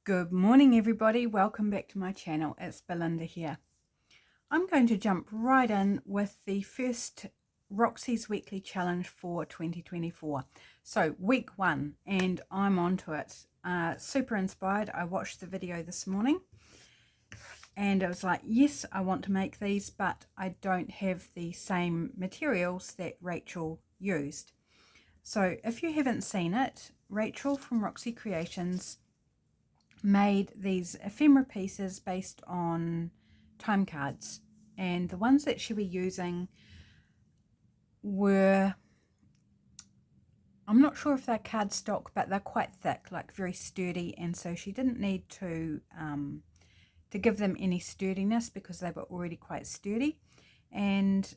Good morning everybody, welcome back to my channel. It's Belinda here. I'm going to jump right in with the first Roxy's weekly challenge for 2024. So week 1 and I'm on to it. Super inspired. I watched the video this morning and it was like, yes, I want to make these, but I don't have the same materials that Rachel used. So if you haven't seen it, Rachel from Roxy Creations made these ephemera pieces based on time cards, and the ones that she was using were, I'm not sure if they're cardstock, but they're quite thick, like very sturdy, and so she didn't need to give them any sturdiness because they were already quite sturdy. And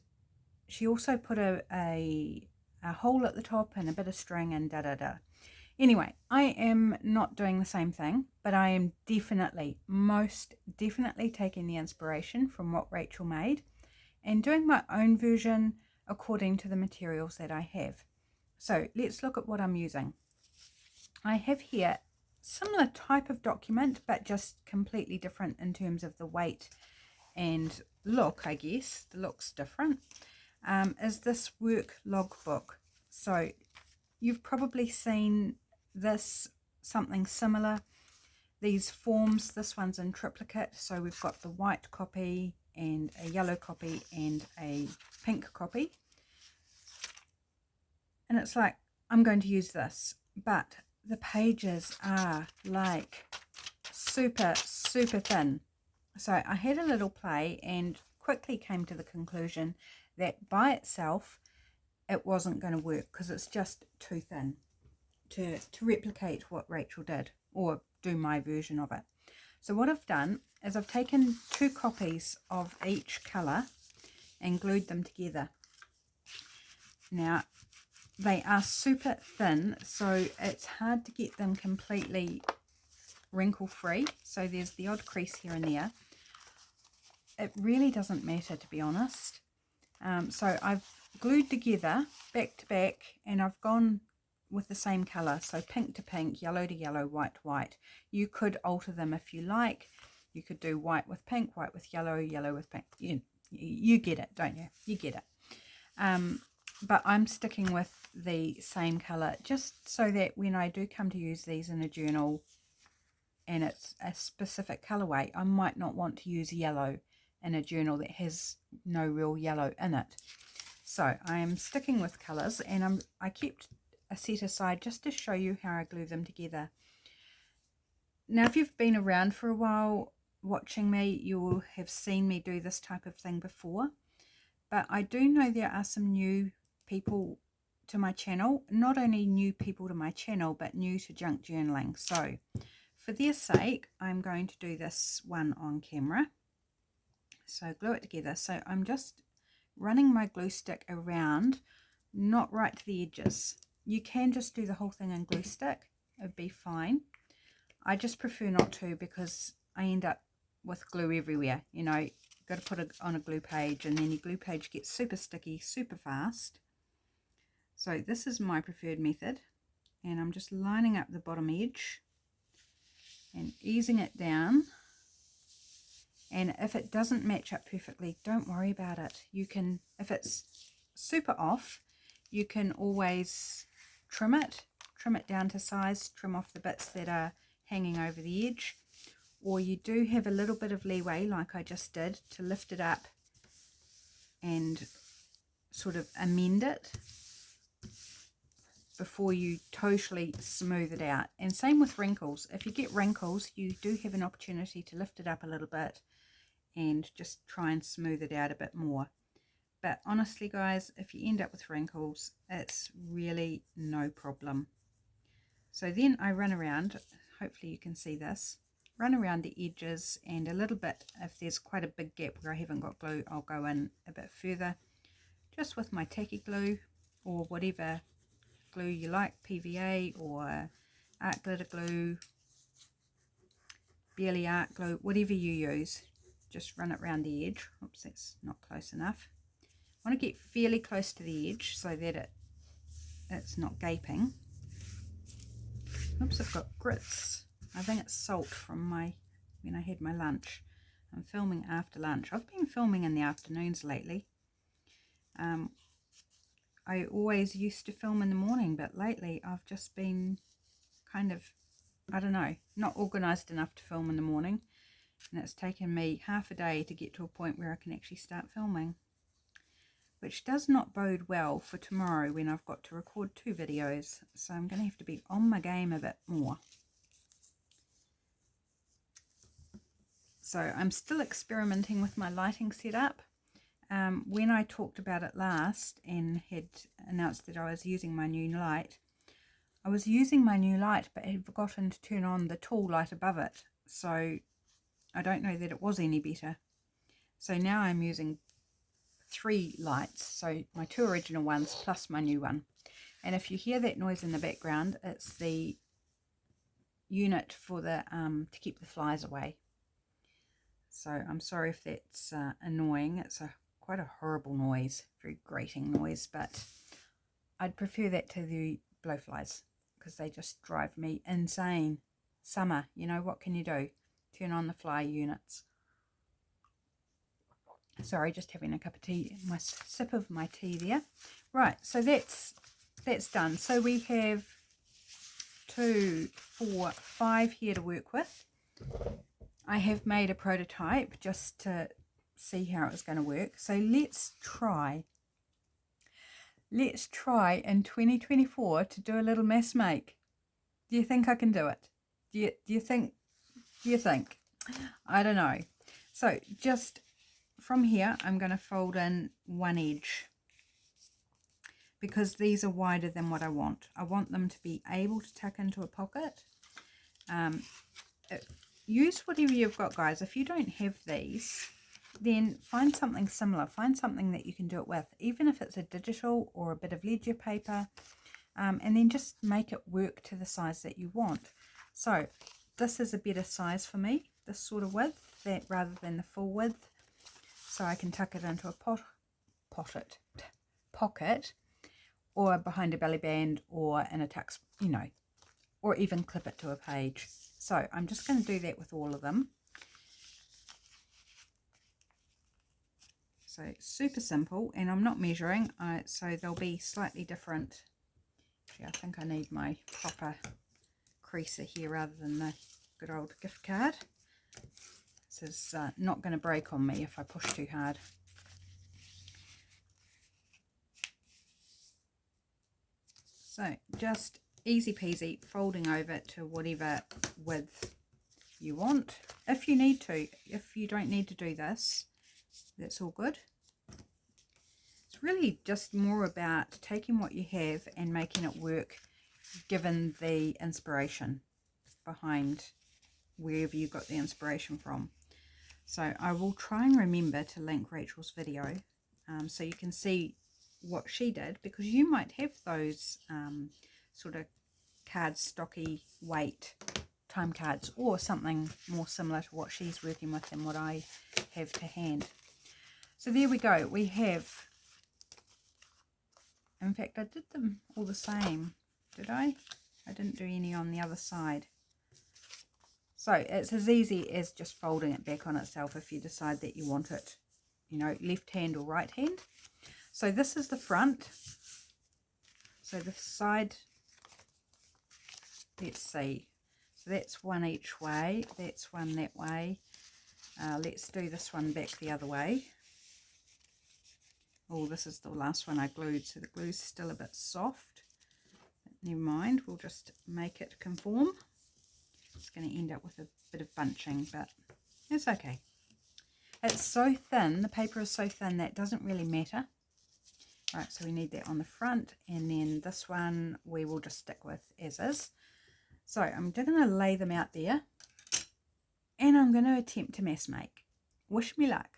she also put a hole at the top and a bit of string and da-da-da. Anyway, I am not doing the same thing, but I am definitely, most definitely taking the inspiration from what Rachel made and doing my own version according to the materials that I have. So let's look at what I'm using. I have here similar type of document, but just completely different in terms of the weight and look, I guess. The look's different. Is this work logbook. So you've probably seen this, something similar. These forms, this one's in triplicate, so we've got the white copy and a yellow copy and a pink copy. And it's like, I'm going to use this, but the pages are like super thin. So I had a little play and quickly came to the conclusion that by itself it wasn't going to work because it's just too thin to replicate what Rachel did or do my version of it. So what I've done is I've taken 2 copies of each colour and glued them together. Now they are super thin, so it's hard to get them completely wrinkle free, so there's the odd crease here and there. It really doesn't matter, to be honest. So I've glued together back to back, and I've gone with the same colour, so pink to pink, yellow to yellow, white to white. You could alter them if you like. You could do white with pink, white with yellow, yellow with pink. You get it, don't you? You get it. But I'm sticking with the same colour just so that when I do come to use these in a journal and it's a specific colourway, I might not want to use yellow in a journal that has no real yellow in it. So I am sticking with colours, and I kept a set aside just to show you how I glue them together. Now if you've been around for a while watching me, you will have seen me do this type of thing before, but I do know there are some new people to my channel, not only new people to my channel but new to junk journaling. So for their sake I'm going to do this one on camera. So glue it together. So I'm just running my glue stick around, not right to the edges. You can just do the whole thing in glue stick, it'd be fine. I just prefer not to because I end up with glue everywhere. You know, you've got to put it on a glue page and then your glue page gets super sticky super fast. So this is my preferred method, and I'm just lining up the bottom edge and easing it down. And if it doesn't match up perfectly, don't worry about it. You can, if it's super off, you can always trim it down to size, trim off the bits that are hanging over the edge. Or you do have a little bit of leeway, like I just did, to lift it up and sort of amend it before you totally smooth it out. And same with wrinkles. If you get wrinkles, you do have an opportunity to lift it up a little bit and just try and smooth it out a bit more. But honestly guys, if you end up with wrinkles, it's really no problem. So then I run around, hopefully you can see this, run around the edges, and a little bit, if there's quite a big gap where I haven't got glue, I'll go in a bit further just with my tacky glue or whatever glue you like, PVA or art glitter glue, barely art glue, whatever you use. Just run it around the edge. Oops, that's not close enough. I want to get fairly close to the edge so that it's not gaping. Oops, I've got grits. I think it's salt from when I had my lunch. I'm filming after lunch. I've been filming in the afternoons lately. I always used to film in the morning, but lately I've just been kind of, I don't know, not organised enough to film in the morning. And it's taken me half a day to get to a point where I can actually start filming, which does not bode well for tomorrow when I've got to record 2 videos. So I'm going to have to be on my game a bit more. So I'm still experimenting with my lighting setup. When I talked about it last and had announced that I was using my new light, I was using my new light but had forgotten to turn on the tall light above it. So I don't know that it was any better. So now I'm using 3 lights, so my 2 original ones plus my new one. And if you hear that noise in the background, it's the unit for the to keep the flies away. So I'm sorry if that's annoying. It's quite a horrible noise, very grating noise, but I'd prefer that to the blowflies because they just drive me insane. Summer, you know, what can you do? Turn on the fly units. Sorry, just having a cup of tea, my sip of my tea there. Right, so that's done. So we have 2, 4, 5 here to work with. I have made a prototype just to see how it's going to work. So let's try in 2024 to do a little mess make. Do you think I can do it? Do you think? I don't know. So just from here, I'm going to fold in 1 edge because these are wider than what I want. I want them to be able to tuck into a pocket. Use whatever you've got, guys. If you don't have these, then find something similar. Find something that you can do it with, even if it's a digital or a bit of ledger paper, and then just make it work to the size that you want. So this is a better size for me, this sort of width, rather than the full width. So I can tuck it into a pocket, or behind a belly band, or in a tuck, you know, or even clip it to a page. So I'm just going to do that with all of them. So super simple, and I'm not measuring, so they'll be slightly different. Actually, I think I need my proper creaser here rather than the good old gift card. This is not going to break on me if I push too hard. So just easy peasy, folding over to whatever width you want. If you need to, if you don't need to do this, that's all good. It's really just more about taking what you have and making it work given the inspiration behind wherever you got the inspiration from. So I will try and remember to link Rachel's video so you can see what she did, because you might have those sort of card stocky weight time cards or something more similar to what she's working with than what I have to hand. So there we go. We have, in fact, I did them all the same, did I? I didn't do any on the other side. So it's as easy as just folding it back on itself if you decide that you want it, you know, left hand or right hand. So this is the front. So the side, let's see. So that's 1 each way. That's 1 that way. Let's do this one back the other way. Oh, this is the last one I glued, so the glue's still a bit soft. Never mind, we'll just make it conform. It's going to end up with a bit of bunching, but it's okay. It's so thin, the paper is so thin that it doesn't really matter. Right, so we need that on the front, and then this one we will just stick with as is. So I'm just going to lay them out there, and I'm going to attempt to mass make. Wish me luck.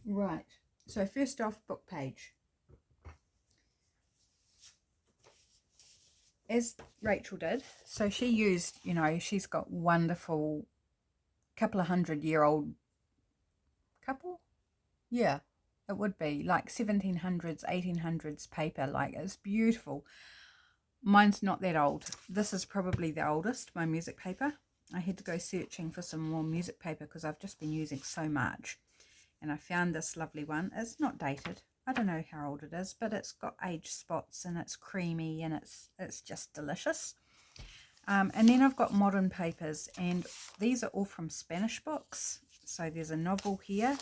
Right, so first off, book page. As Rachel did, so she used, you know, she's got wonderful couple of 100-year-old couple, yeah, it would be like 1700s 1800s paper, like it's beautiful. Mine's not that old. This is probably the oldest, my music paper. I had to go searching for some more music paper because I've just been using so much. And I found this lovely one. It's not dated. I don't know how old it is, but it's got age spots and it's creamy and it's just delicious. And then I've got modern papers, and these are all from Spanish books. So there's a novel here,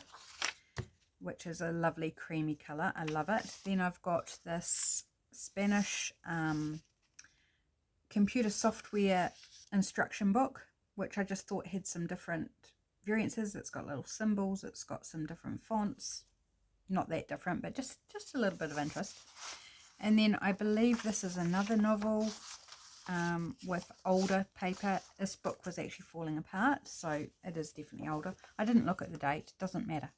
which is a lovely creamy colour. I love it. Then I've got this Spanish computer software instruction book, which I just thought had some different variances. It's got little symbols, it's got some different fonts, not that different, but just a little bit of interest. And then I believe this is another novel with older paper. This book was actually falling apart, so it is definitely older. I didn't look at the date, doesn't matter.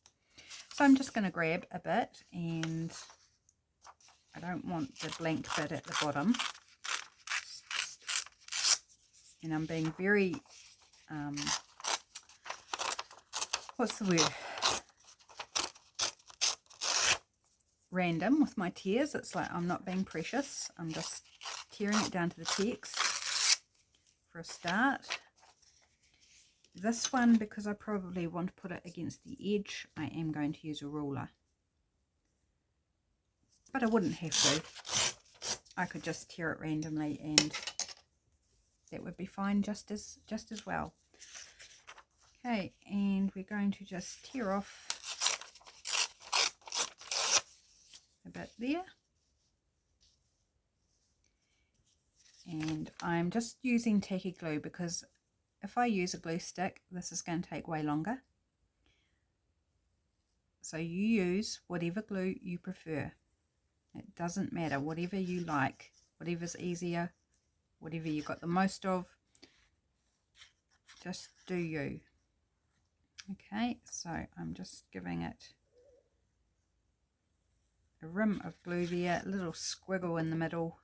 So I'm just going to grab a bit, and I don't want the blank bit at the bottom. And I'm being very, what's the word? Random with my tears. It's like I'm not being precious. I'm just tearing it down to the text for a start. This one, because I probably want to put it against the edge, I am going to use a ruler. But I wouldn't have to. I could just tear it randomly and that would be fine just as well. Okay, and we're going to just tear off a bit there. And I'm just using tacky glue because if I use a glue stick, this is going to take way longer. So you use whatever glue you prefer. It doesn't matter, whatever you like, whatever's easier, whatever you got the most of, just do you. Okay, so I'm just giving it a rim of glue there, a little squiggle in the middle,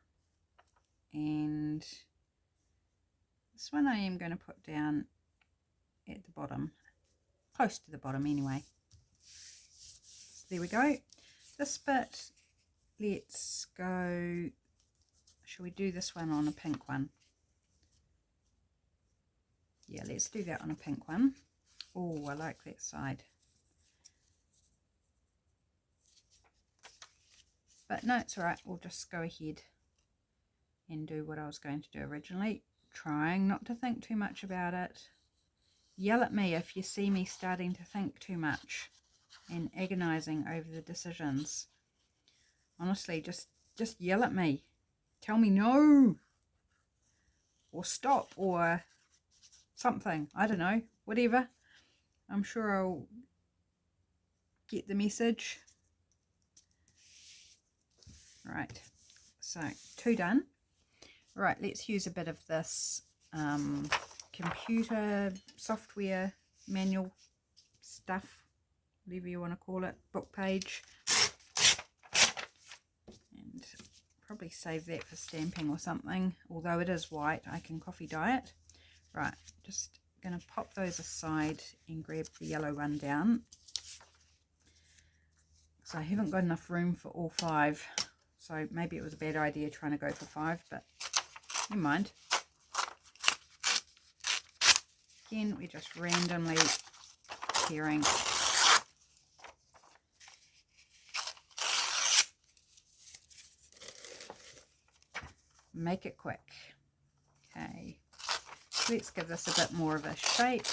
and this one I am going to put down at the bottom, close to the bottom anyway. So there we go. This bit, let's go, shall we do this one on a pink one? Yeah, let's do that on a pink one. Oh, I like that side. But no, it's alright, we'll just go ahead and do what I was going to do originally. Trying not to think too much about it. Yell at me if you see me starting to think too much and agonizing over the decisions. Honestly, just yell at me. Tell me no, or stop, or something. I don't know, whatever. I'm sure I'll get the message. Right, so 2 done. Right, let's use a bit of this computer software manual stuff, whatever you want to call it, book page, and probably save that for stamping or something. Although it is white, I can coffee dye it. Right, just going to pop those aside and grab the yellow one down. So I haven't got enough room for all 5, so maybe it was a bad idea trying to go for 5, but never mind. Again, we're just randomly tearing. Make it quick. Okay, let's give this a bit more of a shape.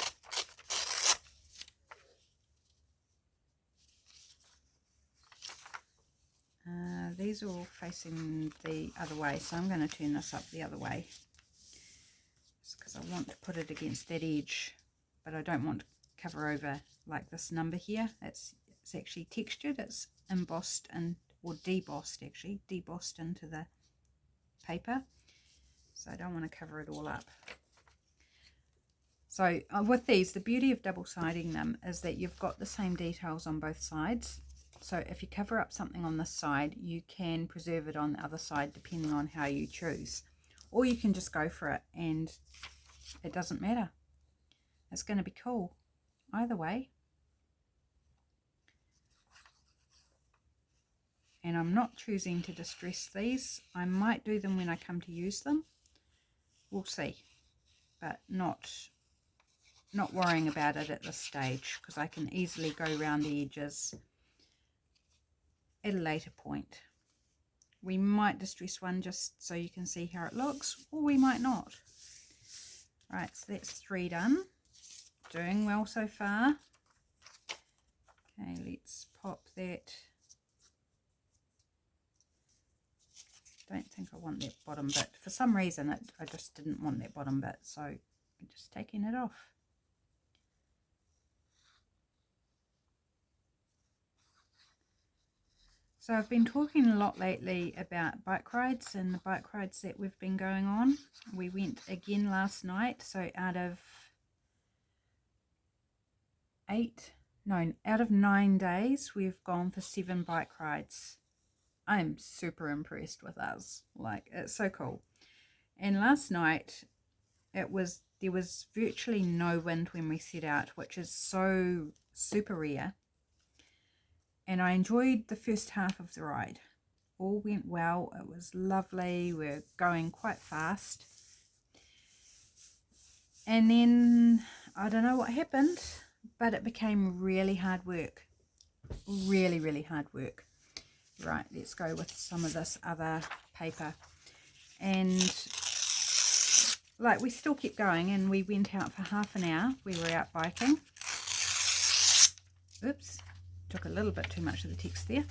These are all facing the other way, so I'm going to turn this up the other way just because I want to put it against that edge, but I don't want to cover over like this number here. It's actually textured, it's embossed and or debossed, actually debossed into the paper, so I don't want to cover it all up. So with these, the beauty of double siding them is that you've got the same details on both sides. So if you cover up something on this side, you can preserve it on the other side depending on how you choose. Or you can just go for it and it doesn't matter. It's going to be cool either way. and I'm not choosing to distress these. I might do them when I come to use them. We'll see, but not worrying about it at this stage, because I can easily go around the edges at a later point. We might distress one just so you can see how it looks, or we might not. Right, so that's 3 done. Doing well so far. Okay, let's pop that. Don't think I want that bottom bit. For some reason I just didn't want that bottom bit, so I'm just taking it off. So I've been talking a lot lately about bike rides and the bike rides that we've been going on. We went again last night, so out of 9 days we've gone for 7 bike rides. I'm super impressed with us. Like, it's so cool. And last night there was virtually no wind when we set out, which is so super rare. And I enjoyed the first half of the ride. All went well. It was lovely. We're going quite fast. And then I don't know what happened, but it became really hard work. Really, really hard work. Right, let's go with some of this other paper. And like, we still kept going, and we went out for half an hour. We were out biking. Oops. Took a little bit too much of the text there,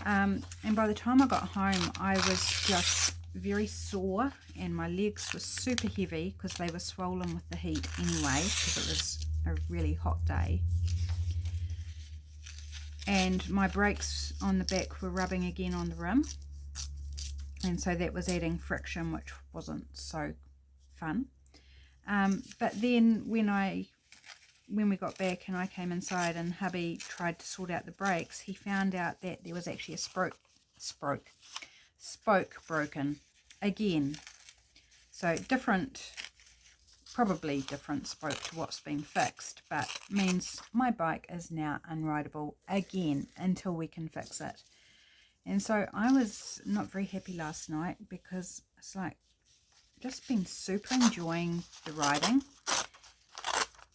and by the time I got home I was just very sore, and my legs were super heavy because they were swollen with the heat anyway, because it was a really hot day, and my brakes on the back were rubbing again on the rim, and so that was adding friction, which wasn't so fun. But then when we got back and I came inside and hubby tried to sort out the brakes, he found out that there was actually a spoke broken again. So probably different spoke to what's been fixed, but means my bike is now unrideable again until we can fix it. And so I was not very happy last night, because it's like just been super enjoying the riding.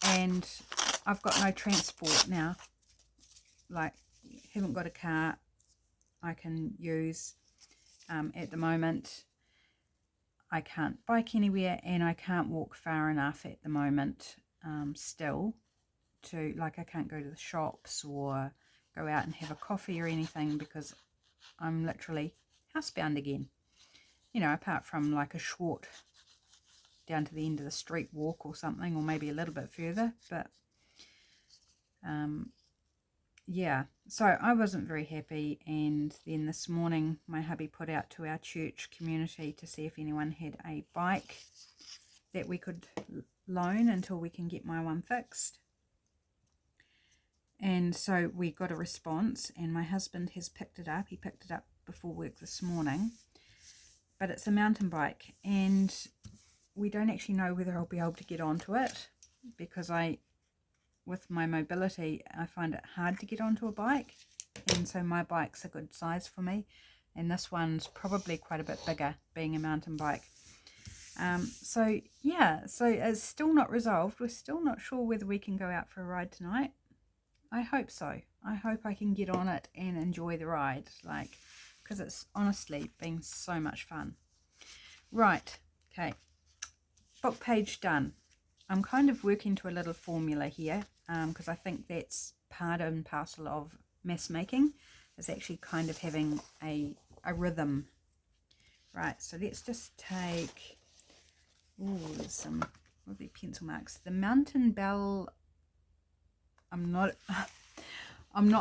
And I've got no transport now, like, haven't got a car I can use at the moment. I can't bike anywhere, and I can't walk far enough at the moment still to, like, I can't go to the shops or go out and have a coffee or anything, because I'm literally housebound again, you know, apart from like a short down to the end of the street walk or something, or maybe a little bit further, but yeah, so I wasn't very happy. And then this morning my hubby put out to our church community to see if anyone had a bike that we could loan until we can get my one fixed. And so we got a response, and my husband has picked it up. He picked it up before work this morning, but it's a mountain bike, and we don't actually know whether I'll be able to get onto it, because with my mobility, I find it hard to get onto a bike, and so my bike's a good size for me, and this one's probably quite a bit bigger, being a mountain bike. So yeah, so it's still not resolved. We're still not sure whether we can go out for a ride tonight. I hope so. I hope I can get on it and enjoy the ride, like, because it's honestly been so much fun. Right, okay, book page done. I'm kind of working to a little formula here, because I think that's part and parcel of mess making, is actually kind of having a rhythm. Right, so let's just take, there's some lovely pencil marks. The Mountain Bell, I'm not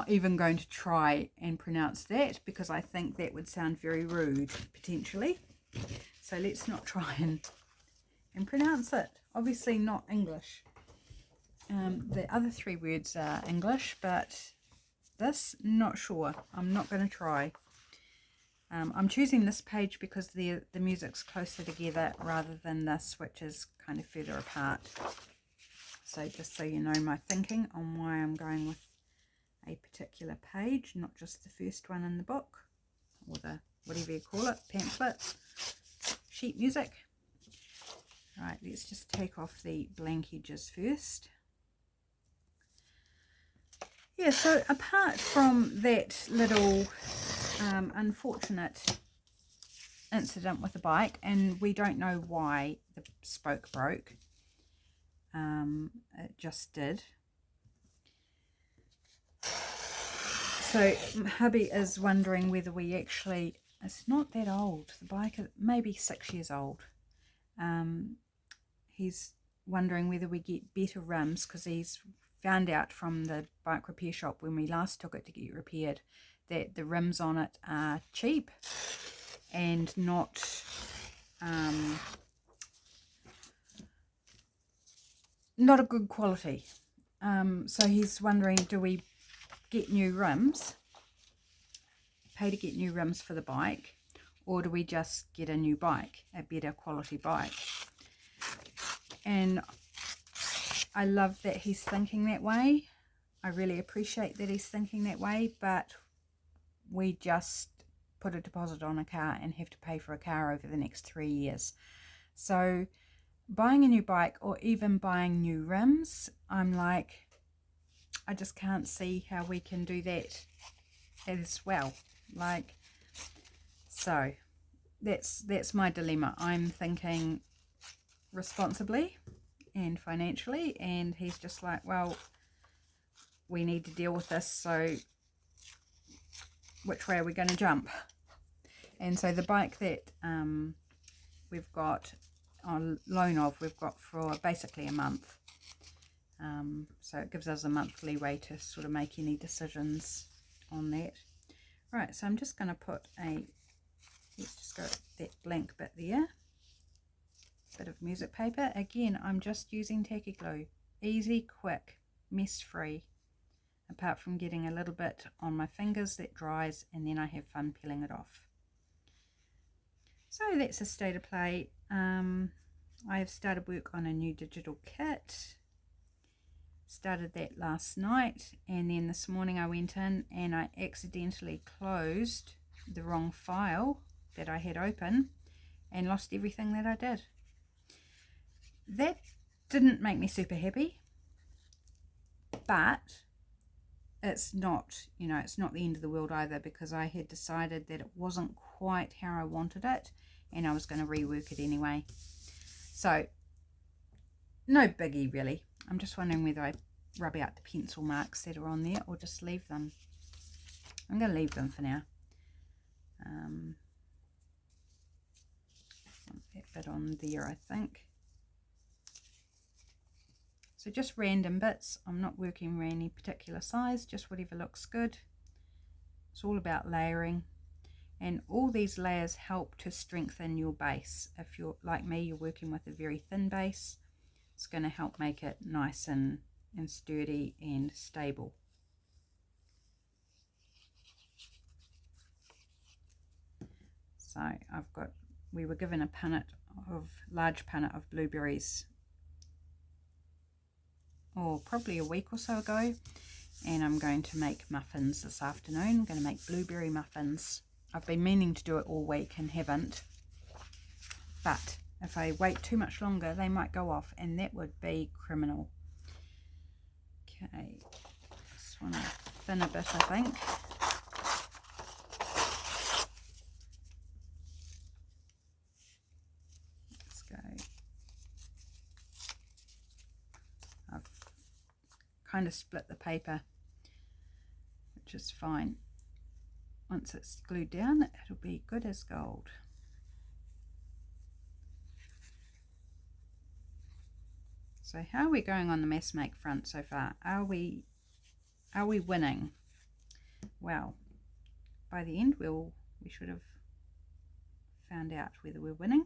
even going to try and pronounce that, because I think that would sound very rude, potentially. So let's not try and pronounce it. Obviously not English. The other 3 words are English, but this, not sure. I'm not going to try. I'm choosing this page because the music's closer together rather than this, which is kind of further apart. So just so you know my thinking on why I'm going with a particular page, not just the first one in the book. or the whatever you call it, pamphlet, sheet music. Right, let's just take off the blank edges first. Yeah, so apart from that little unfortunate incident with the bike, and we don't know why the spoke broke, it just did. So hubby is wondering whether we actually, it's not that old, the bike is maybe 6 years old. He's wondering whether we get better rims, because he's found out from the bike repair shop when we last took it to get repaired that the rims on it are cheap and not not a good quality. So he's wondering, do we get new rims, pay to get new rims for the bike, or do we just get a new bike, a better quality bike? And I love that he's thinking that way. I really appreciate that he's thinking that way, but we just put a deposit on a car and have to pay for a car over the next 3 years. So buying a new bike or even buying new rims, I'm like, I just can't see how we can do that as well. Like, so that's my dilemma. I'm thinking responsibly and financially, and he's just like, well, we need to deal with this, so which way are we going to jump? And so the bike that we've got on loan of, we've got for basically a month, so it gives us a month leeway to sort of make any decisions on that. Right, so I'm just going to put a, let's just go that blank bit there, bit of music paper. Again, I'm just using tacky glue, easy, quick, mess free, apart from getting a little bit on my fingers that dries, and then I have fun peeling it off. So that's a state of play. I have started work on a new digital kit, started that last night, and then this morning I went in and I accidentally closed the wrong file that I had open and lost everything that I did. That didn't make me super happy, but it's not, you know, it's not the end of the world either, because I had decided that it wasn't quite how I wanted it and I was going to rework it anyway. So no biggie really. I'm just wondering whether I rub out the pencil marks that are on there or just leave them. I'm going to leave them for now. That bit on there, I think. So just random bits. I'm not working with any particular size, just whatever looks good. It's all about layering, and all these layers help to strengthen your base. If you're like me, you're working with a very thin base, it's going to help make it nice and sturdy and stable. So I've got, we were given a large punnet of blueberries, probably a week or so ago, and I'm going to make muffins this afternoon. I'm going to make blueberry muffins. I've been meaning to do it all week and haven't, but if I wait too much longer they might go off, and that would be criminal. Okay, just want to thin a bit, I think. Let's go. I've kind of split the paper, which is fine. Once it's glued down, it'll be good as gold. So how are we going on the mass make front so far? Are we winning? Well, by the end we should have found out whether we're winning.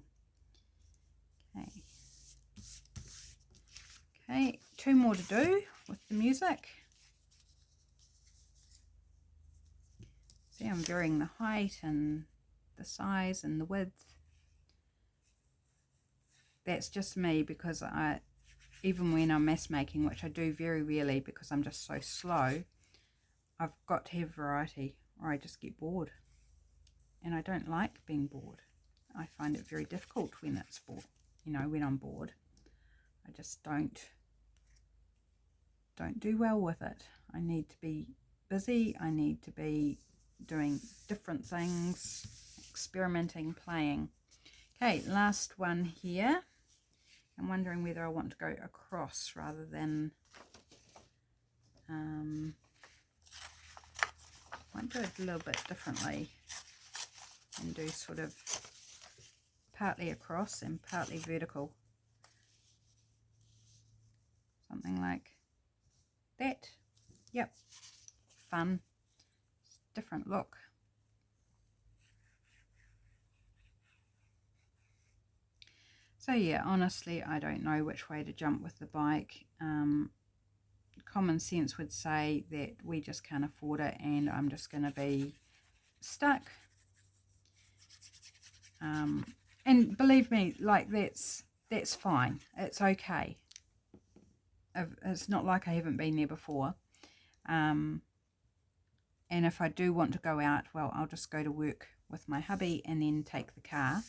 Okay. Okay, 2 more to do with the music. See, I'm varying the height and the size and the width. That's just me, because even when I'm mass making, which I do very rarely because I'm just so slow, I've got to have variety or I just get bored. and I don't like being bored. I find it very difficult when it's bored, you know, when I'm bored. I just don't do well with it. I need to be busy. I need to be doing different things, experimenting, playing. Okay, last one here. I'm wondering whether I want to go across rather than might do it a little bit differently and do sort of partly across and partly vertical, something like that. Yep, fun, different look. So yeah, honestly, I don't know which way to jump with the bike. Common sense would say that we just can't afford it and I'm just going to be stuck. And believe me, like that's fine. It's okay. It's not like I haven't been there before. And if I do want to go out, well, I'll just go to work with my hubby and then take the car.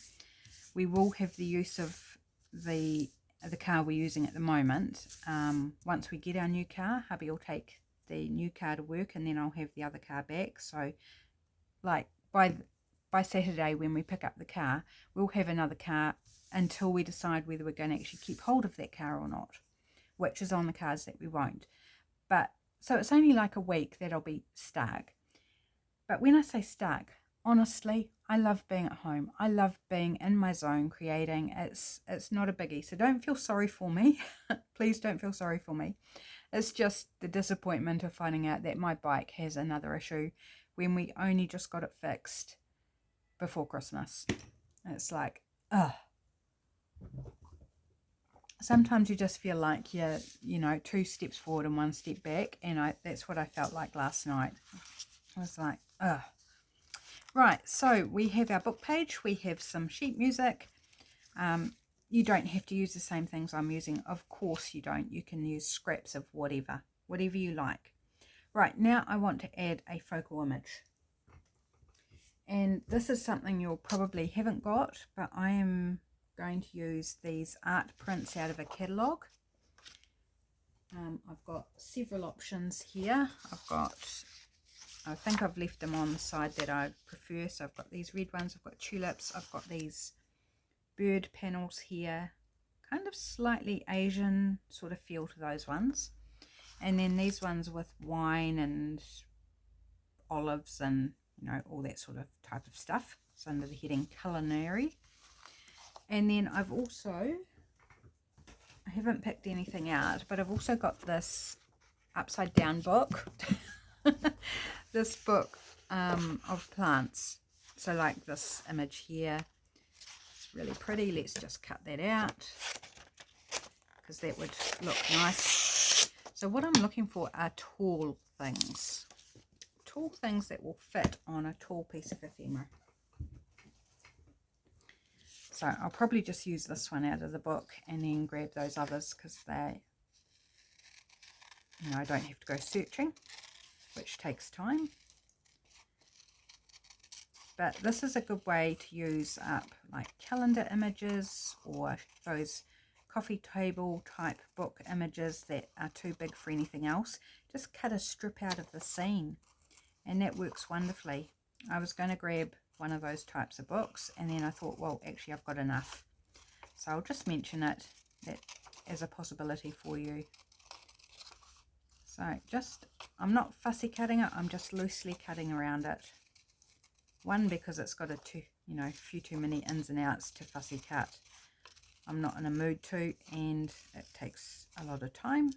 We will have the use of the car we're using at the moment. Once we get our new car, hubby will take the new car to work and then I'll have the other car back. So like by Saturday when we pick up the car, we'll have another car until we decide whether we're going to actually keep hold of that car or not, which is on the cards that we won't. But so it's only like a week that I'll be stuck. But when I say stuck, honestly, I love being at home. I love being in my zone, creating. It's not a biggie. So don't feel sorry for me. Please don't feel sorry for me. It's just the disappointment of finding out that my bike has another issue when we only just got it fixed before Christmas. It's like, ugh. Sometimes you just feel like you're, you know, 2 steps forward and 1 step back. And that's what I felt like last night. I was like, ugh. Right, so we have our book page. We have some sheet music. You don't have to use the same things I'm using. Of course you don't. You can use scraps of whatever you like. Right, now I want to add a focal image. And this is something you'll probably haven't got, but I am going to use these art prints out of a catalogue. I've got several options here. I think I've left them on the side that I prefer. So I've got these red ones, I've got tulips, I've got these bird panels here, kind of slightly Asian sort of feel to those ones. And then these ones with wine and olives and, you know, all that sort of type of stuff. It's under the heading culinary. And then I haven't picked anything out, but I've also got this upside down book. This book of plants. So like this image here. It's really pretty. Let's just cut that out because that would look nice. So what I'm looking for are tall things. Tall things that will fit on a tall piece of ephemera. So I'll probably just use this one out of the book and then grab those others because they, you know, I don't have to go searching, which takes time. But this is a good way to use up like calendar images or those coffee table type book images that are too big for anything else. Just cut a strip out of the scene and that works wonderfully. I was going to grab one of those types of books and then I thought, well, actually I've got enough. So I'll just mention it that as a possibility for you. So I'm not fussy cutting it, I'm just loosely cutting around it. One, because it's got a few too many ins and outs to fussy cut. I'm not in a mood to, and it takes a lot of time.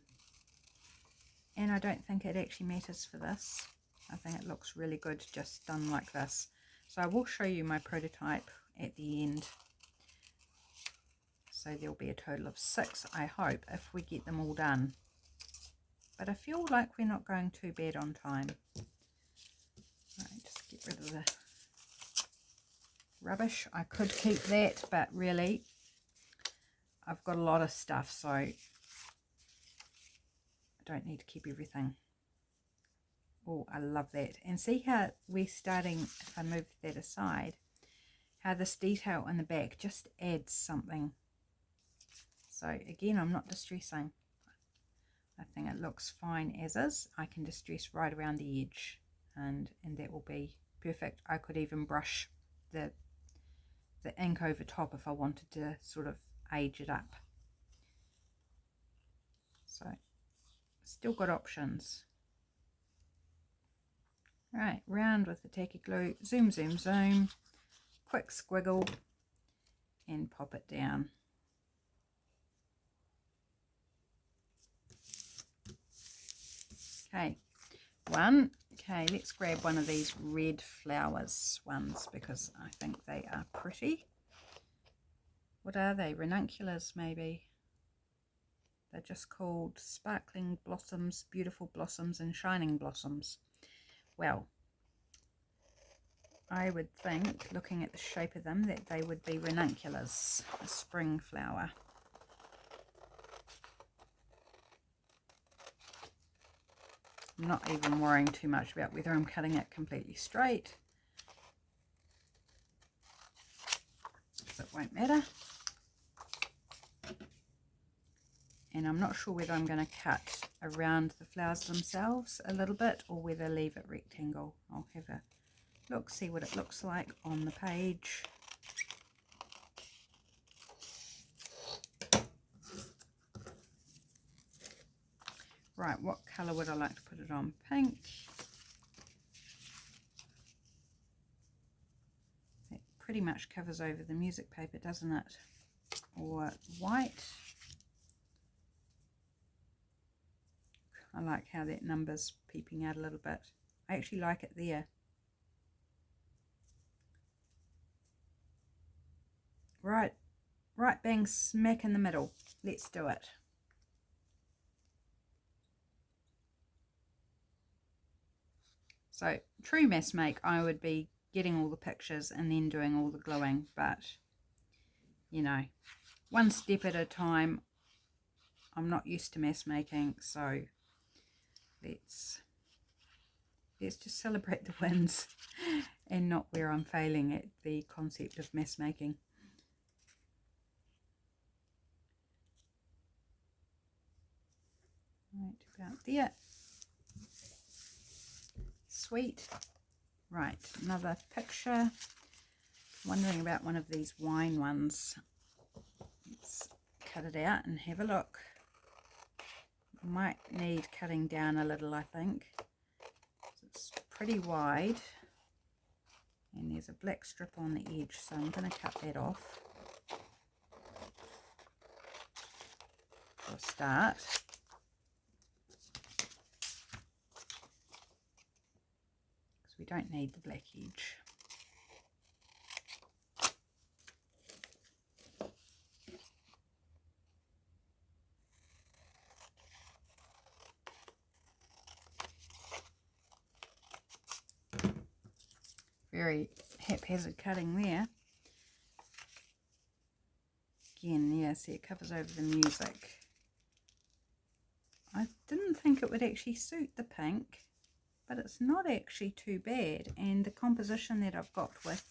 And I don't think it actually matters for this. I think it looks really good just done like this. So I will show you my prototype at the end. So there'll be a total of 6, I hope, if we get them all done. But I feel like we're not going too bad on time. Right, just get rid of the rubbish. I could keep that, but really I've got a lot of stuff, so I don't need to keep everything. Oh, I love that. And see how we're starting, if I move that aside, how this detail in the back just adds something. So again, I'm not distressing. I think it looks fine as is. I can distress right around the edge, and that will be perfect. I could even brush the ink over top if I wanted to sort of age it up. So still got options. Right, round with the tacky glue, zoom, zoom, zoom, quick squiggle, and pop it down. Okay, okay, let's grab one of these red flowers ones because I think they are pretty. What are they? Ranunculus maybe? They're just called Sparkling Blossoms, Beautiful Blossoms and Shining Blossoms. Well, I would think, looking at the shape of them, that they would be ranunculus, a spring flower. I'm not even worrying too much about whether I'm cutting it completely straight, because it won't matter. And I'm not sure whether I'm going to cut around the flowers themselves a little bit or whether leave it rectangle. I'll have a look, see what it looks like on the page. Right, what colour would I like to put it on? Pink. That pretty much covers over the music paper, doesn't it? Or white. I like how that number's peeping out a little bit. I actually like it there. Right bang smack in the middle. Let's do it. So true mass make, I would be getting all the pictures and then doing all the gluing, but you know, one step at a time. I'm not used to mass making, so let's just celebrate the wins and not where I'm failing at the concept of mass making. Right about there. Sweet. Right, another picture. Wondering about one of these wine ones. Let's cut it out and have a look. Might need cutting down a little, I think. It's pretty wide. And there's a black strip on the edge, so I'm going to cut that off for a start. Because we don't need the black edge. Very haphazard cutting there. Again, yeah, see it covers over the music. I didn't think it would actually suit the pink, but it's not actually too bad. And the composition that I've got with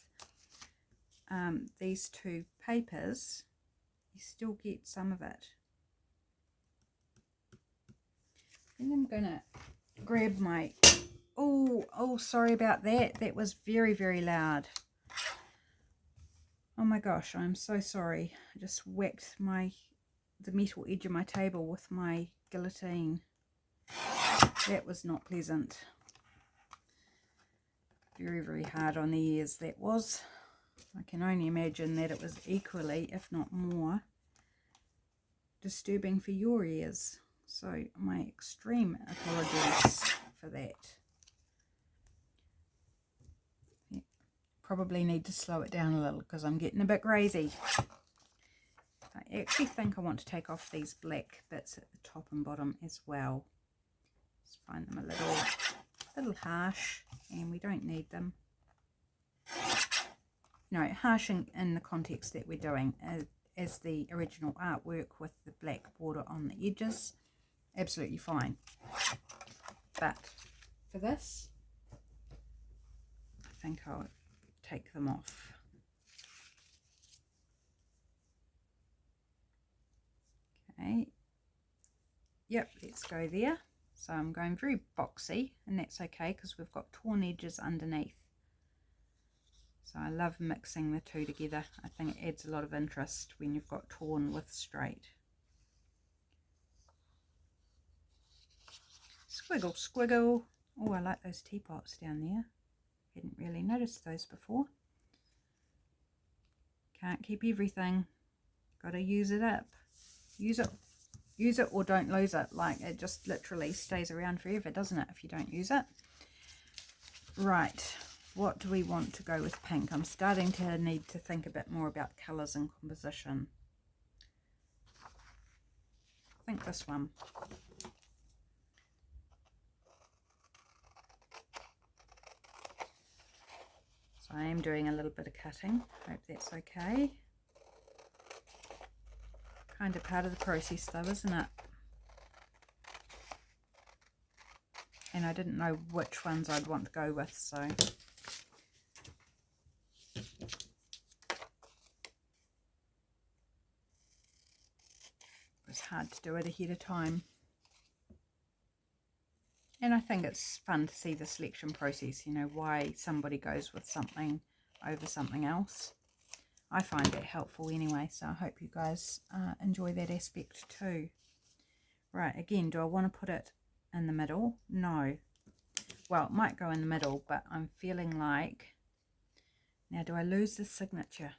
these two papers, you still get some of it. And I'm going to grab my... Oh, sorry about that. That was very, very loud. Oh my gosh, I'm so sorry. I just whacked the metal edge of my table with my guillotine. That was not pleasant. Very, very hard on the ears that was. I can only imagine that it was equally, if not more, disturbing for your ears. So my extreme apologies for that. Probably need to slow it down a little because I'm getting a bit crazy. I actually think I want to take off these black bits at the top and bottom as well. Just find them a little harsh, and we don't need them. No, harsh in the context that we're doing as the original artwork with the black border on the edges. Absolutely fine. But for this. I think I'll take them off. Okay. Yep, let's go there. So I'm going very boxy, and that's okay because we've got torn edges underneath. So I love mixing the two together. I think it adds a lot of interest when you've got torn with straight. Squiggle, squiggle. Oh, I like those teapots down there. Hadn't really noticed those before. Can't keep everything. Got to use it up. Use it or don't lose it. Like, it just literally stays around forever, doesn't it, if you don't use it? Right. What do we want to go with pink? I'm starting to need to think a bit more about colours and composition. I think this one. So I am doing a little bit of cutting. Hope that's okay. Kind of part of the process though, isn't it? And I didn't know which ones I'd want to go with, so... It's hard to do it ahead of time. And I think it's fun to see the selection process, you know, why somebody goes with something over something else. I find that helpful anyway, so I hope you guys enjoy that aspect too. Right, again, do I want to put it in the middle? No. Well, it might go in the middle, but I'm feeling like... Now, do I lose the signature?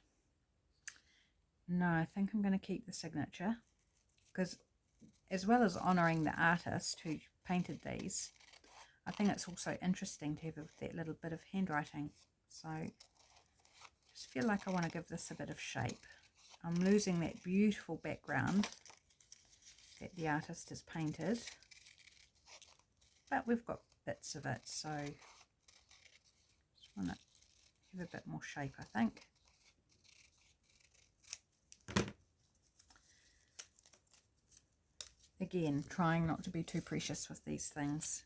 No, I think I'm going to keep the signature. Because as well as honouring the artist who painted these, I think it's also interesting to have that little bit of handwriting. So I just feel like I want to give this a bit of shape. I'm losing that beautiful background that the artist has painted, but we've got bits of it, so just want to have a bit more shape, I think. Again, trying not to be too precious with these things.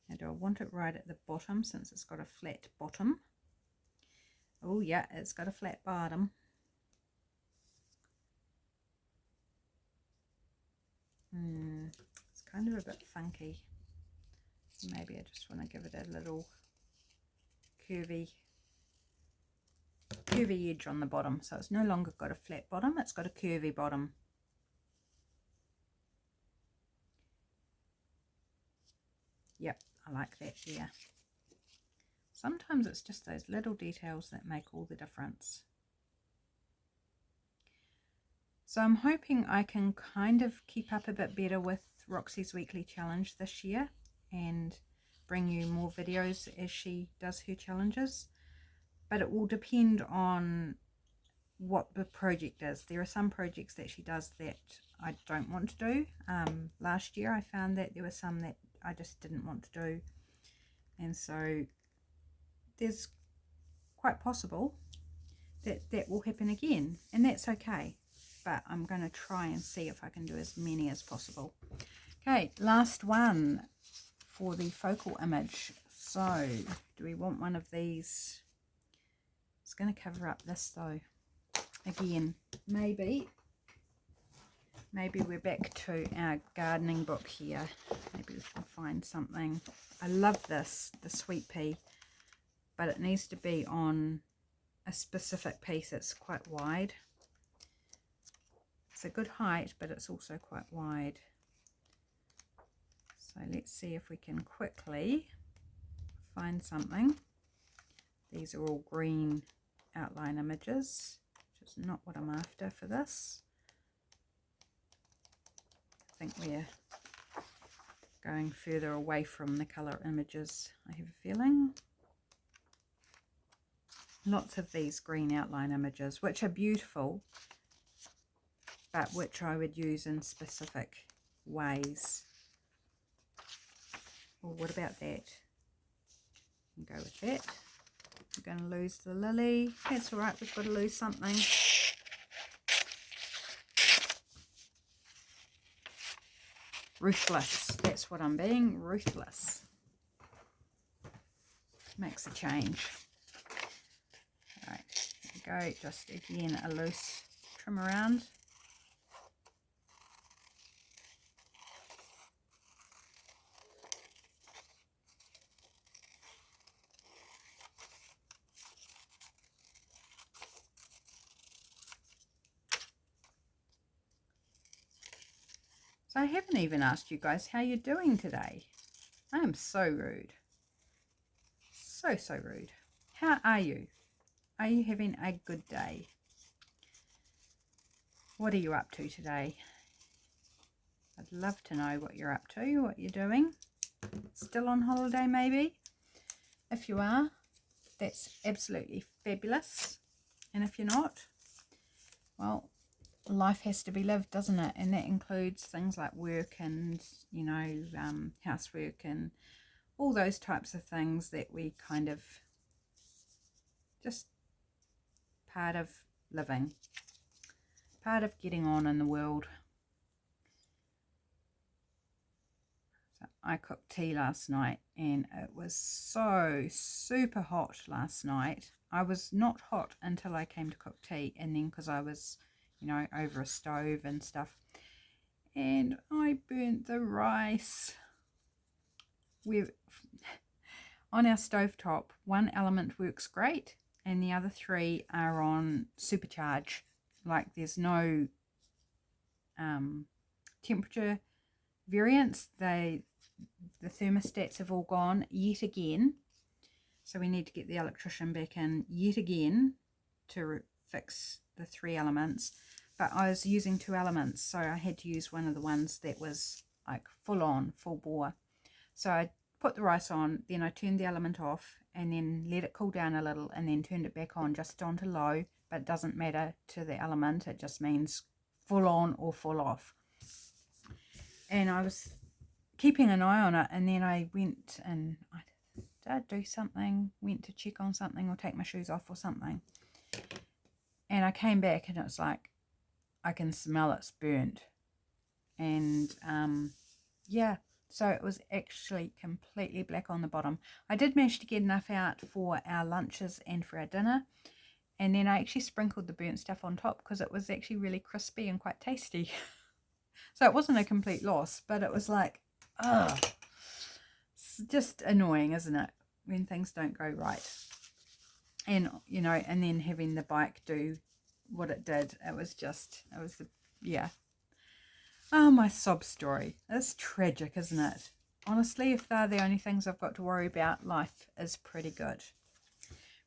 Now, do I want it right at the bottom since it's got a flat bottom? Oh yeah, it's got a flat bottom. It's kind of a bit funky. Maybe I just want to give it a little curvy edge on the bottom. So it's no longer got a flat bottom, it's got a curvy bottom. Yep, I like that there. Sometimes it's just those little details that make all the difference. So I'm hoping I can kind of keep up a bit better with Roxy's weekly challenge this year and bring you more videos as she does her challenges. But it will depend on what the project is. There are some projects that she does that I don't want to do. Last year I found that there were some that I just didn't want to do. And so there's quite possible that that will happen again. And that's okay. But I'm going to try and see if I can do as many as possible. Okay, last one for the focal image. So, do we want one of these? It's going to cover up this though. Again, maybe we're back to our gardening book here. Maybe we can find something. I love this, the sweet pea, but it needs to be on a specific piece. It's quite wide. It's a good height, but it's also quite wide. So let's see if we can quickly find something. These are all green outline images, which is not what I'm after for this. I think we're going further away from the colour images, I have a feeling. Lots of these green outline images, which are beautiful, but which I would use in specific ways. Well, what about that? I'll go with that. We're going to lose the lily. That's all right, we've got to lose something. Ruthless. That's what I'm being. Ruthless. Makes a change. All right, here we go. Just again a loose trim around. So I haven't even asked you guys how you're doing today. I am so rude. So rude. How are you? Are you having a good day? What are you up to today? I'd love to know what you're up to, what you're doing. Still on holiday maybe? If you are, that's absolutely fabulous. And if you're not, well, life has to be lived, doesn't it? And that includes things like work and, you know, housework and all those types of things that we kind of just part of living, part of getting on in the world. So I cooked tea last night and it was so super hot last night. I was not hot until I came to cook tea, and then because I was, you know, over a stove and stuff, and I burnt the rice. We've on our stovetop, one element works great and the other three are on supercharge. Like there's no temperature variance. The thermostats have all gone yet again. So we need to get the electrician back in yet again to fix the 3 elements. But I was using 2 elements, so I had to use one of the ones that was like full on, full bore. So I put the rice on, then I turned the element off and then let it cool down a little and then turned it back on just onto low, but it doesn't matter to the element, it just means full on or full off. And I was keeping an eye on it, and then I went and did I do something, went to check on something or take my shoes off or something, and I came back and it was like I can smell it's burnt. And yeah, so it was actually completely black on the bottom. I did manage to get enough out for our lunches and for our dinner, and then I actually sprinkled the burnt stuff on top because it was actually really crispy and quite tasty. So it wasn't a complete loss, but it was like, ugh, it's just annoying, isn't it, when things don't go right? And, you know, and then having the bike do what it did, it was yeah. Oh, my sob story. It's tragic, isn't it? Honestly, if they're the only things I've got to worry about, life is pretty good.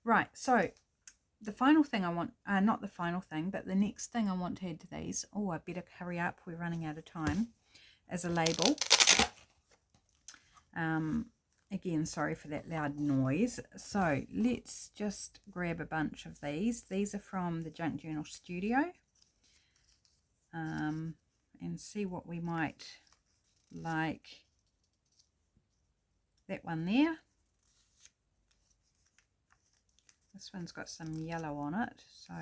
Right, so the final thing I want, not the final thing, but the next thing I want to add to these, oh, I better hurry up, we're running out of time, is a label. Again, sorry for that loud noise. So let's just grab a bunch of these. These are from the Junk Journal Studio. And see what we might like. That one there. This one's got some yellow on it, so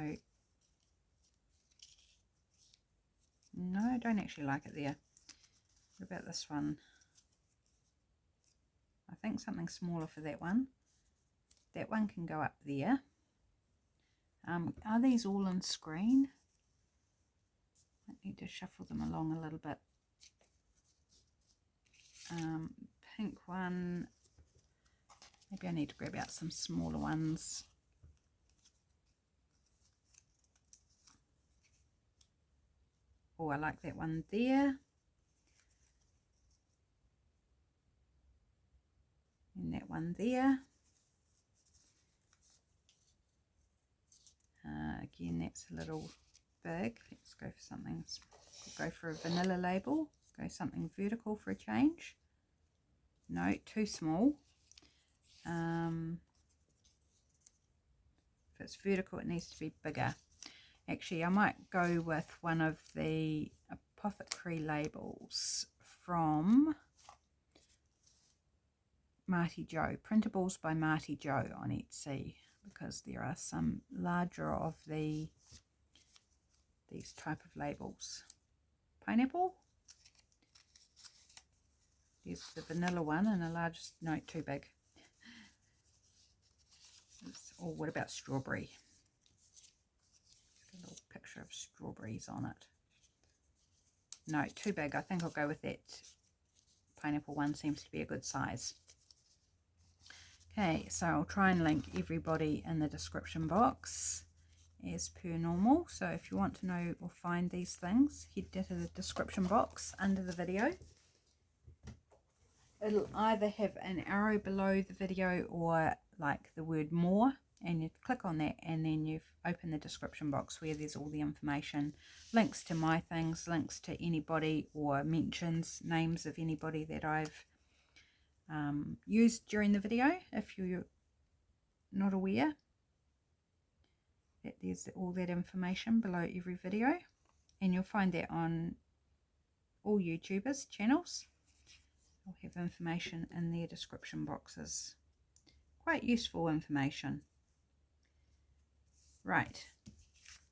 no, I don't actually like it there. What about this one? I think something smaller for that one. That one can go up there. Are these all on screen? I need to shuffle them along a little bit. Pink one. Maybe I need to grab out some smaller ones. Oh, I like that one there. And that one there. Again, that's a little big. Let's go for something. Go for a vanilla label. Go something vertical for a change. No, too small. If it's vertical, it needs to be bigger. Actually, I might go with one of the apothecary labels from MartiJo, Printables by MartiJo on Etsy, because there are some larger of these type of labels. Pineapple, There's the vanilla one in a large, no, too big. Or what about strawberry? A little picture of strawberries on it. No, too big. I think I'll go with that pineapple one. Seems to be a good size. Okay, so I'll try and link everybody in the description box as per normal. So if you want to know or find these things, head to the description box under the video. It'll either have an arrow below the video or like the word more, and you click on that and then you've opened the description box where there's all the information, links to my things, links to anybody, or mentions names of anybody that I've used during the video, if you're not aware that there's all that information below every video. And you'll find that on all YouTubers channels. I'll have information in their description boxes. Quite useful information. Right,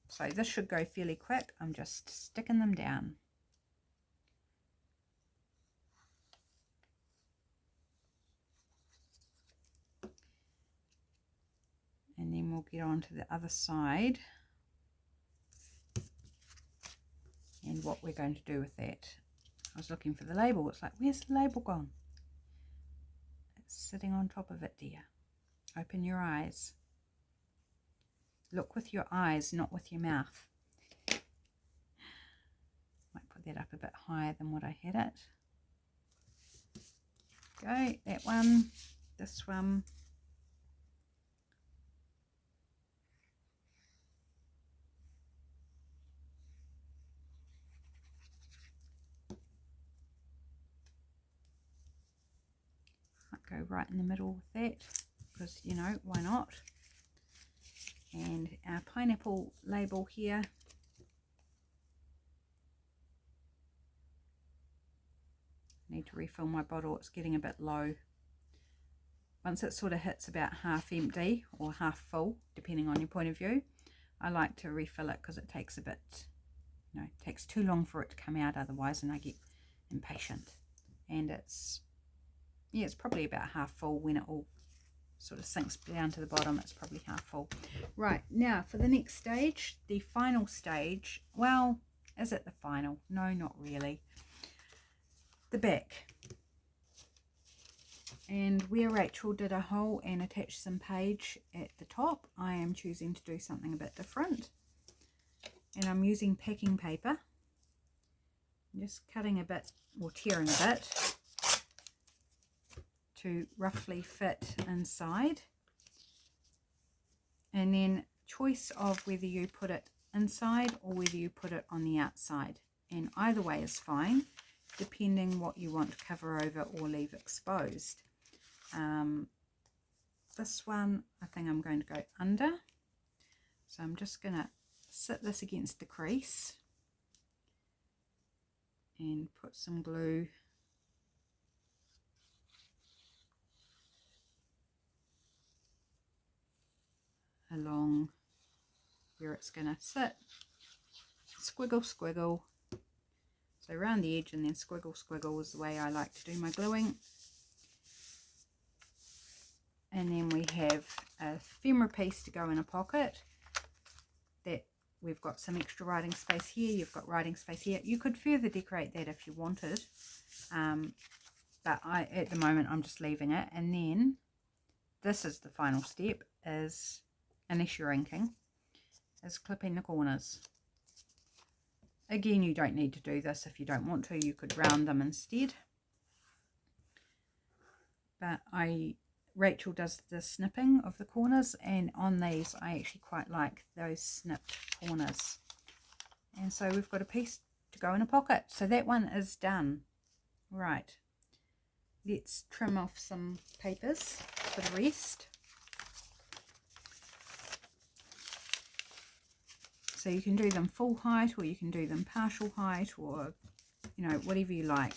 so this should go fairly quick. I'm just sticking them down. And then we'll get on to the other side and what we're going to do with that. I was looking for the label. It's like, where's the label gone? It's sitting on top of it, dear. Open your eyes. Look with your eyes, not with your mouth. Might put that up a bit higher than what I had it. Go, that one, this one. Go right in the middle with that, because you know, why not? And our pineapple label here, I need to refill my bottle. It's getting a bit low. Once it sort of hits about half empty or half full, depending on your point of view, I like to refill it because it takes a bit, you know, it takes too long for it to come out otherwise, and I get impatient. And it's, yeah, it's probably about half full when it all sort of sinks down to the bottom. It's probably half full. Right, now for the next stage, the final stage. Well, is it the final? No, not really. The back. And where Rachel did a hole and attached some page at the top, I am choosing to do something a bit different. And I'm using packing paper. I'm just cutting a bit, or tearing a bit, to roughly fit inside. And then choice of whether you put it inside or whether you put it on the outside. And either way is fine, depending what you want to cover over or leave exposed. This one, I think I'm going to go under. So I'm just going to sit this against the crease and put some glue along where it's going to sit. Squiggle, squiggle. So around the edge and then squiggle, squiggle is the way I like to do my gluing. And then we have a ephemera piece to go in a pocket. That we've got some extra writing space here. You've got writing space here. You could further decorate that if you wanted. But at the moment, I'm just leaving it. And then this is the final step, is, unless you're inking, is clipping the corners. Again, you don't need to do this if you don't want to. You could round them instead. But Rachel does the snipping of the corners, and on these I actually quite like those snipped corners. And so we've got a piece to go in a pocket. So that one is done. Right, let's trim off some papers for the rest. So you can do them full height, or you can do them partial height, or, you know, whatever you like.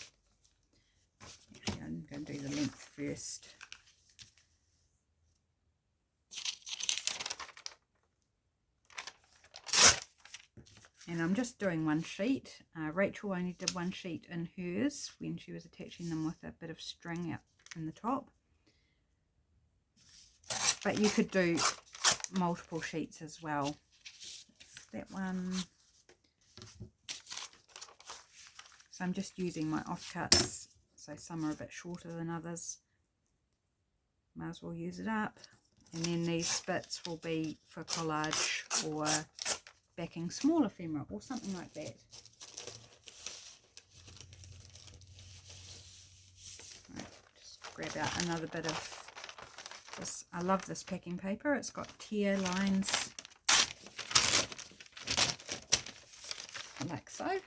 Actually, I'm going to do the length first. And I'm just doing one sheet. Rachel only did one sheet in hers when she was attaching them with a bit of string out in the top. But you could do multiple sheets as well. That one. So I'm just using my offcuts. So some are a bit shorter than others. Might as well use it up. And then these bits will be for collage or backing small ephemera or something like that. Right, just grab out another bit of this. I love this packing paper. It's got tear lines like so.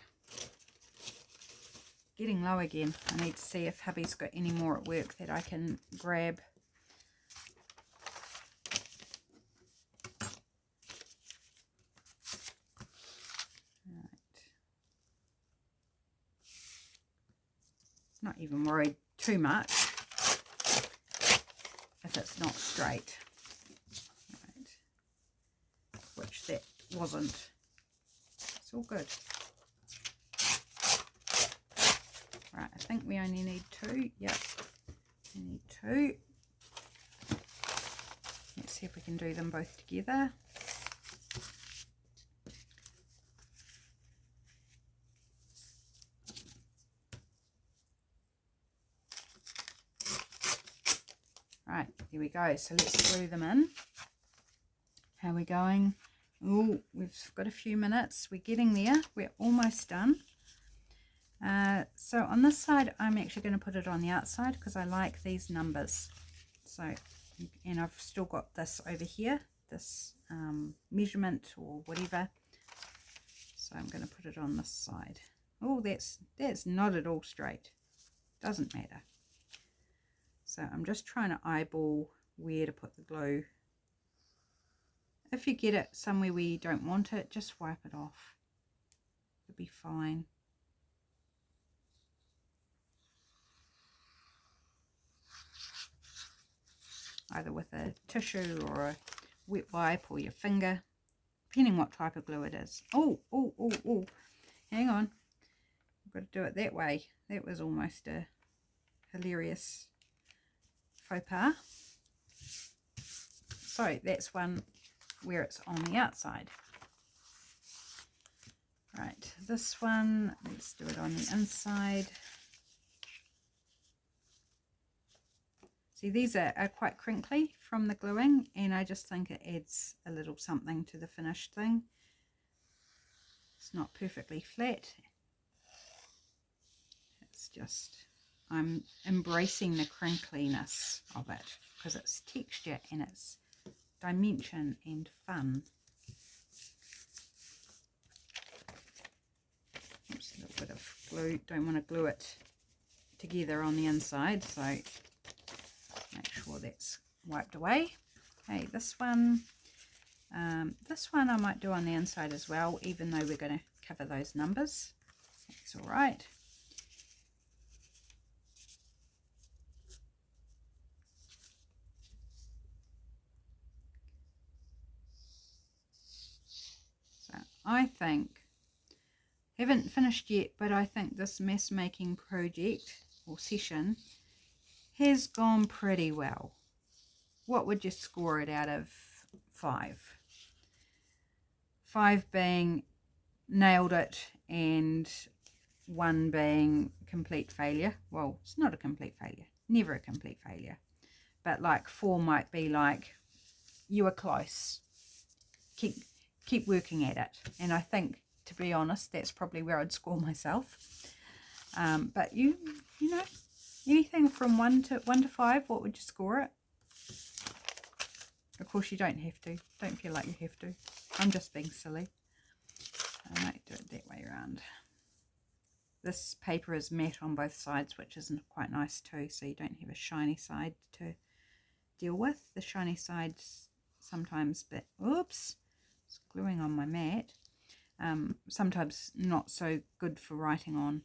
Getting low again. I need to see if hubby's got any more at work that I can grab. Not even worried too much if it's not straight, right. Which that wasn't. It's all good. Right, I think we only need 2. Yep, we need 2. Let's see if we can do them both together. Right, here we go. So let's glue them in. How are we going? Oh, we've got a few minutes. We're getting there. We're almost done. So on this side, I'm actually going to put it on the outside because I like these numbers. So, and I've still got this over here, this measurement or whatever. So I'm going to put it on this side. Oh, that's not at all straight. Doesn't matter. So I'm just trying to eyeball where to put the glue. If you get it somewhere where you don't want it, just wipe it off. It'll be fine. Either with a tissue or a wet wipe or your finger, depending what type of glue it is. Oh, hang on. I've got to do it that way. That was almost a hilarious faux pas. So that's one where it's on the outside. Right, this one, let's do it on the inside. See, these are quite crinkly from the gluing, and I just think it adds a little something to the finished thing. It's not perfectly flat. It's just, I'm embracing the crinkliness of it because it's texture and it's dimension and fun. Oops, a little bit of glue. Don't want to glue it together on the inside, so make sure that's wiped away. Okay, this one I might do on the inside as well, even though we're going to cover those numbers. That's all right. So I think, haven't finished yet, but I think this mess making project or session has gone pretty well. What would you score it out of 5? 5 being nailed it and 1 being complete failure. Well, it's not a complete failure, never a complete failure, but like 4 might be like you were close, keep working at it. And I think, to be honest, that's probably where I'd score myself. But you know, anything from 1 to 5, what would you score it? Of course, you don't have to. Don't feel like you have to. I'm just being silly. I might do it that way around. This paper is matte on both sides, which is quite nice too, so you don't have a shiny side to deal with. The shiny side's sometimes a bit, oops, it's gluing on my mat. Sometimes not so good for writing on.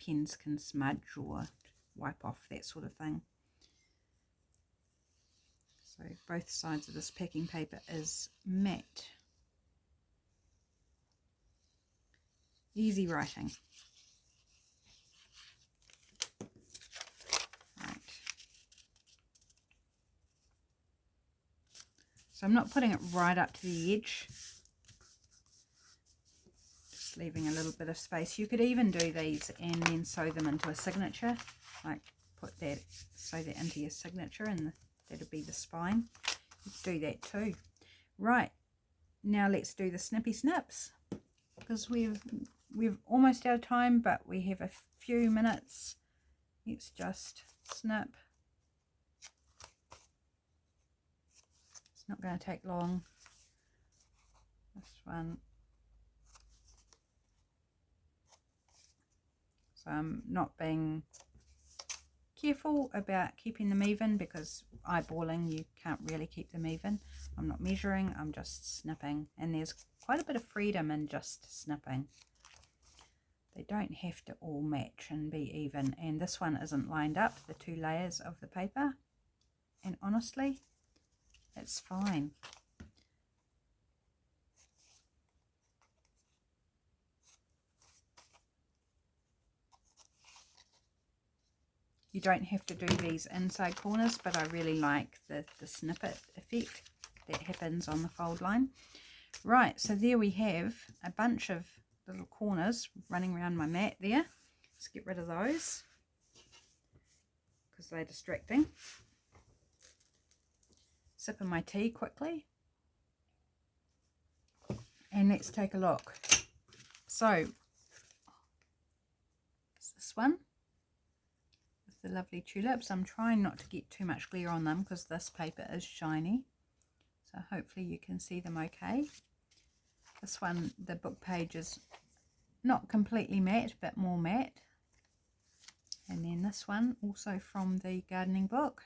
Pens can smudge or wipe off, that sort of thing. So both sides of this packing paper is matte. Easy writing. Right. So I'm not putting it right up to the edge. Just leaving a little bit of space. You could even do these and then sew them into a signature. Like put that, sew that into your signature, and that'll be the spine. You could do that too. Right. Now let's do the snippy snips, because we're almost out of time, but we have a few minutes. Let's just snip. It's not going to take long. This one. So I'm not being careful about keeping them even, because eyeballing, you can't really keep them even. I'm not measuring, I'm just snipping, and there's quite a bit of freedom in just snipping. They don't have to all match and be even, and this one isn't lined up, the two layers of the paper, and honestly it's fine. You don't have to do these inside corners, but I really like the snippet effect that happens on the fold line. Right, so there we have a bunch of little corners running around my mat there. Let's get rid of those because they're distracting. Sipping my tea quickly. And let's take a look. So, it's this one. The lovely tulips. I'm trying not to get too much glare on them because this paper is shiny, so hopefully you can see them okay. This one, the book page is not completely matte but more matte, and then this one also from the gardening book,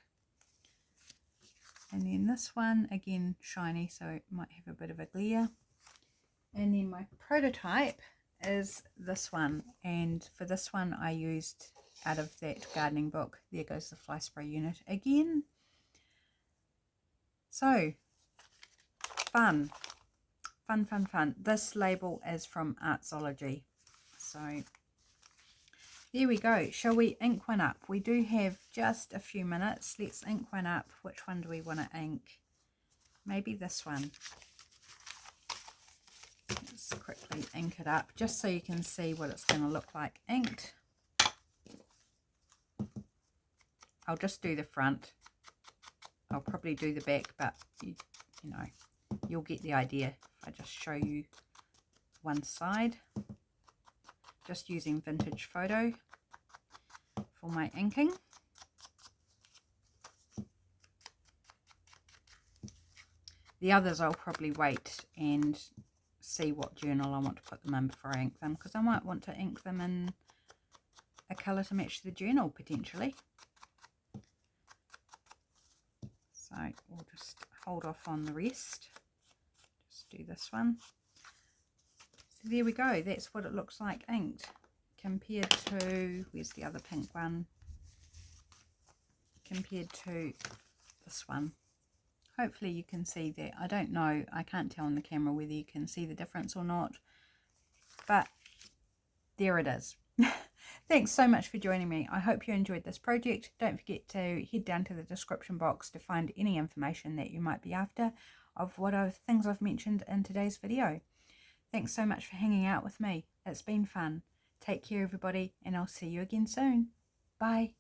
and then this one again shiny, so it might have a bit of a glare. And then my prototype is this one, and for this one I used out of that gardening book. There goes the fly spray unit again. So fun. This label is from Artzology. So there we go. Shall we ink one up? We do have just a few minutes. Let's ink one up. Which one do we want to ink? Maybe this one. Let's quickly ink it up just so you can see what it's going to look like inked. I'll just do the front. I'll probably do the back, but you know, you'll get the idea if I just show you one side. Just using vintage photo for my inking. The others I'll probably wait and see what journal I want to put them in before I ink them, because I might want to ink them in a colour to match the journal potentially. So we'll just hold off on the rest. Just do this one. So there we go. That's what it looks like inked compared to, where's the other pink one? Compared to this one. Hopefully you can see that. I don't know. I can't tell on the camera whether you can see the difference or not. But there it is. Thanks so much for joining me. I hope you enjoyed this project. Don't forget to head down to the description box to find any information that you might be after of things I've mentioned in today's video. Thanks so much for hanging out with me. It's been fun. Take care everybody, and I'll see you again soon. Bye.